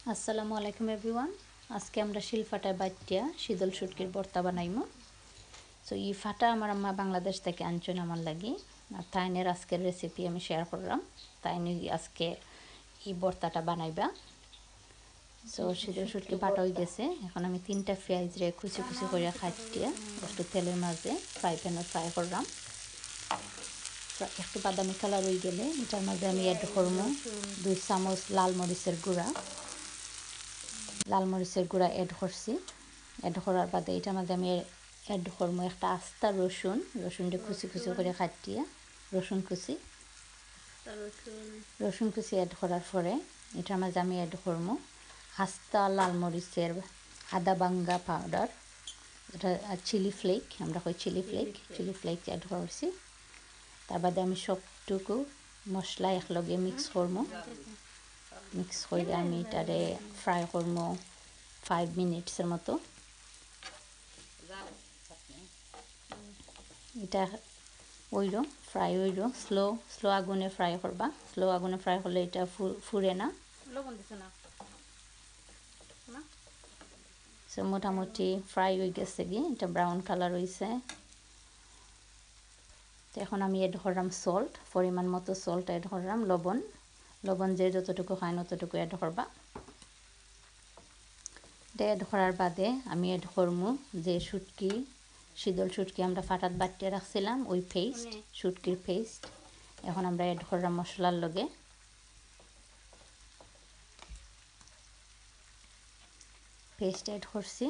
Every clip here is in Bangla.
আসসালামু আলাইকুম এভরিওয়ান। আজকে আমরা শিলফাটায় বাটিয়া শীতল শুটকির ভর্তা বানাইমু। সো এই ফাটা আমার আম্মা বাংলাদেশ থেকে আনছেন আমার লাগি, আর তাইনের আজকের রেসিপি আমি শেয়ার করলাম। তাইনি আজকে এই ভর্তাটা বানাইবা। সো শীতল শুটকি বাটা হয়ে গেছে। এখন আমি 3টা পেঁয়াজ রে কুচি কুচি করে কাটিয়ে একটু তেলের মাঝে ফ্রাই প্যানে ফ্রাই করলাম। একটু বাদামি কালার হয়ে গেলে এটার মাঝে আমি অ্যাড করবো 2 চামচ লাল মরিচের গুঁড়া অ্যাড করছি। অ্যাড করার বাদে এটার মধ্যে আমি অ্যাড করবো একটা আস্তা রসুনটা কুচি কুচি করে কাটিয়ে রসুন কুচি অ্যাড করার পরে এটার মাঝে আমি অ্যাড করবো আস্তা লাল মরিচের আদা ভাঙ্গা পাউডার, এটা চিলি ফ্লেক, আমরা কই চিলি ফ্লেক অ্যাড করছি। তার বাদে আমি সবটুকু মশলা একলগে মিক্স করে আমি এটারে ফ্রাই করবো 5 মিনিটসের মতো। এটা ফ্রাই স্লো আগুনে ফ্রাই করবা। স্লো আগুনে ফ্রাই করলে এটা ফুরে না। সো মোটামুটি ফ্রাই হয়ে গেছে কি, এটা ব্রাউন কালার হয়েছে। তো এখন আমি অ্যাড করলাম সল্ট, পরিমাণ মতো সল্ট অ্যাড করলাম। লবণ যে যতটুকু হয় ততটুকু অ্যাড করবা। এটা অ্যাড করার বাদে আমি অ্যাড করবো যে শীতল শুটকি আমরা ফাটাত বাটিয়ে রাখছিলাম, ওই শুটকির পেস্ট এখন আমরা অ্যাড করলাম মশলার লগে। পেস্ট অ্যাড করছি,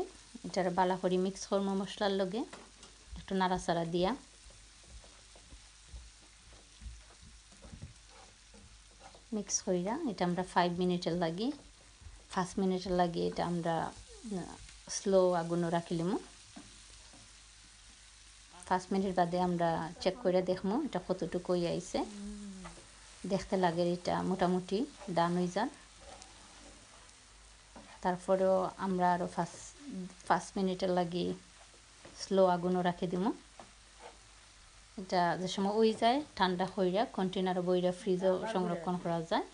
এটার বালা করে মিক্স করবো মশলার লগে, একটু নাড়াচাড়া দিয়া। মিক্স কইরা এটা আমরা 5 মিনিটের লাগি এটা আমরা স্লো আগুনে রাখিলিমু। 5 মিনিট বাদে আমরা চেক করে দেখবো এটা কতটুকু আইছে। দেখতে লাগে এটা মোটামুটি ডান হয়ে যান। তারপরেও আমরা আরও 5 মিনিটের লাগি স্লো আগুনও রাখি দিব। এটা যে সময় ওই যায় ঠান্ডা হইয়া কন্টেনারে বইরা ফ্রিজও সংরক্ষণ করা যায়।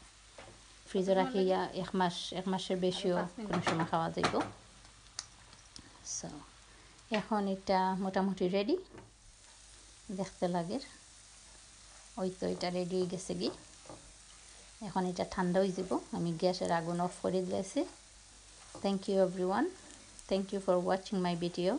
ফ্রিজে রাখিয়া এক মাসের বেশিও কোনো সময় খাওয়া যাইব। সো এখন এটা মোটামুটি রেডি, দেখতে লাগে ওই তো এটা রেডি হয়ে গেছে কি। এখন এটা ঠান্ডা হয়ে যাব, আমি গ্যাসের আগুন অফ করে দিয়েছি। Thank you everyone, thank you for watching my video.